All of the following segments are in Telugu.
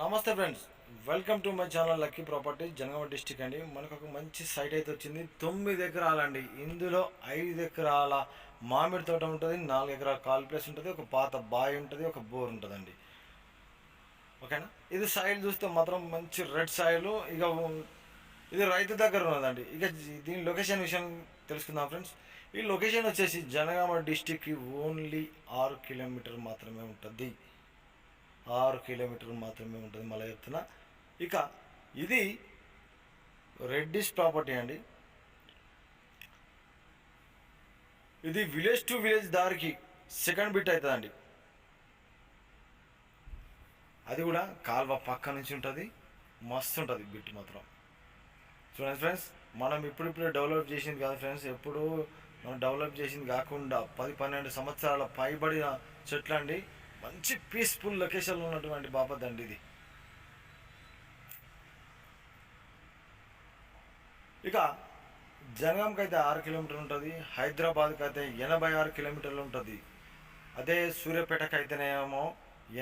నమస్తే friends, welcome to my channel lucky property Jangaon district అండి. మనకు ఒక మంచి సైట్ అయితే వచ్చింది. 9 ఎకరాలండి. ఇందులో 5 ఎకరాల మామిడి తోట ఉంటుంది, 4 ఎకరాల కాల్ ప్లేస్ ఉంటుంది, ఒక పాత బావి ఉంటుంది, ఒక బోర్ ఉంటుందండి. ఓకేనా. ఇది సాయిల్ చూస్తే మాత్రం మంచి రెడ్ సాయిల్. ఇక ఇది రైతు దగ్గర ఉన్నదండి. ఇక దీని లొకేషన్ విషయం తెలుసుకుందాం ఫ్రెండ్స్. ఈ లొకేషన్ వచ్చేసి జనగామ డిస్టిక్కి ఓన్లీ 6 కిలోమీటర్ మాత్రమే ఉంటుంది. 6 కిలోమీటర్లు మాత్రమే ఉంటుంది. మళ్ళీ చెప్తున్నా. ఇక ఇది రెడ్డిస్ ప్రాపర్టీ అండి. ఇది విలేజ్ టు విలేజ్ దారికి సెకండ్ బిట్ అవుతుందండి. అది కూడా కాల్వ పక్క నుంచి ఉంటుంది. మస్తు ఉంటుంది బిట్ మాత్రం. చూడండి ఫ్రెండ్స్, మనం ఇప్పుడిప్పుడే డెవలప్ చేసింది కాదు ఫ్రెండ్స్. ఎప్పుడు మనం డెవలప్ చేసింది కాకుండా 10-12 సంవత్సరాల పైబడిన చెట్లు అండి. మంచి పీస్ఫుల్ లొకేషన్లో ఉన్నటువంటి బాపత్ అండి ఇది. ఇక జనగాంకి అయితే 6 కిలోమీటర్లు ఉంటుంది. హైదరాబాద్కి అయితే 86 కిలోమీటర్లు ఉంటుంది. అదే సూర్యాపేటకి అయితేనేమో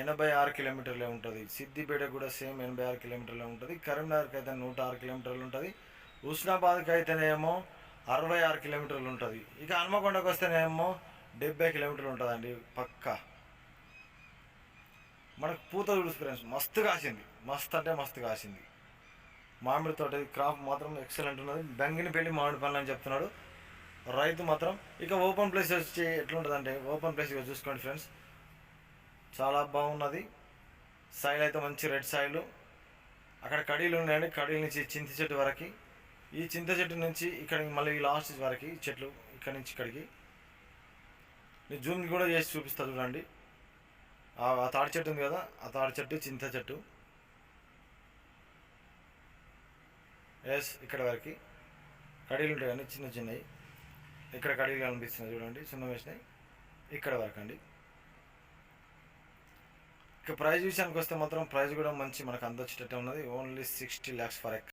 86 కిలోమీటర్లే ఉంటుంది. సిద్దిపేట కూడా సేమ్ 86 కిలోమీటర్లే ఉంటుంది. కరీంనగర్కి అయితే 106 కిలోమీటర్లు ఉంటుంది. హుస్నాబాద్కి అయితేనేమో 66 కిలోమీటర్లు ఉంటుంది. ఇక హన్మకొండకు వస్తేనేమో 70 కిలోమీటర్లు ఉంటుందండి పక్కా. మనకు పూత చూడు ఫ్రెండ్స్, మస్తు కాసింది. మస్తు అంటే మస్తు కాసింది. మామిడి తోట క్రాప్ మాత్రం ఎక్సలెంట్ ఉన్నది. బెంగినపల్లి మామిడి పనులు అని చెప్తున్నాడు రైతు మాత్రం. ఇక ఓపెన్ ప్లేస్ వచ్చి ఎట్లుంటుంది అంటే, ఓపెన్ ప్లేస్ ఇక చూసుకోండి ఫ్రెండ్స్, చాలా బాగున్నది. సాయిల్ అయితే మంచి రెడ్ సాయిల్. అక్కడ కడీలు ఉన్నాయండి. కడీల నుంచి చింత చెట్టు వరకు, ఈ చింత చెట్టు నుంచి ఇక్కడికి మళ్ళీ లాస్ట్ వరకు చెట్లు, ఇక్కడి నుంచి ఇక్కడికి నేను జూమ్ కూడా చేసి చూపిస్తా చూడండి. ఆ తాడి చెట్టు ఉంది కదా, ఆ తాడి చెట్టు చింత చెట్టు. ఎస్, ఇక్కడ వరకు కడీలు ఉంటాయి కానీ చిన్న చిన్నవి. ఇక్కడ కడీలు కనిపిస్తున్నాయి చూడండి, చిన్న వేసినాయి. ఇక్కడ వరకు అండి. ఇక ప్రైజ్ విషయానికి వస్తే మాత్రం ప్రైజ్ కూడా మంచి మనకు అందొచ్చేటట్టు ఉన్నది. Only 60 lakhs for acre.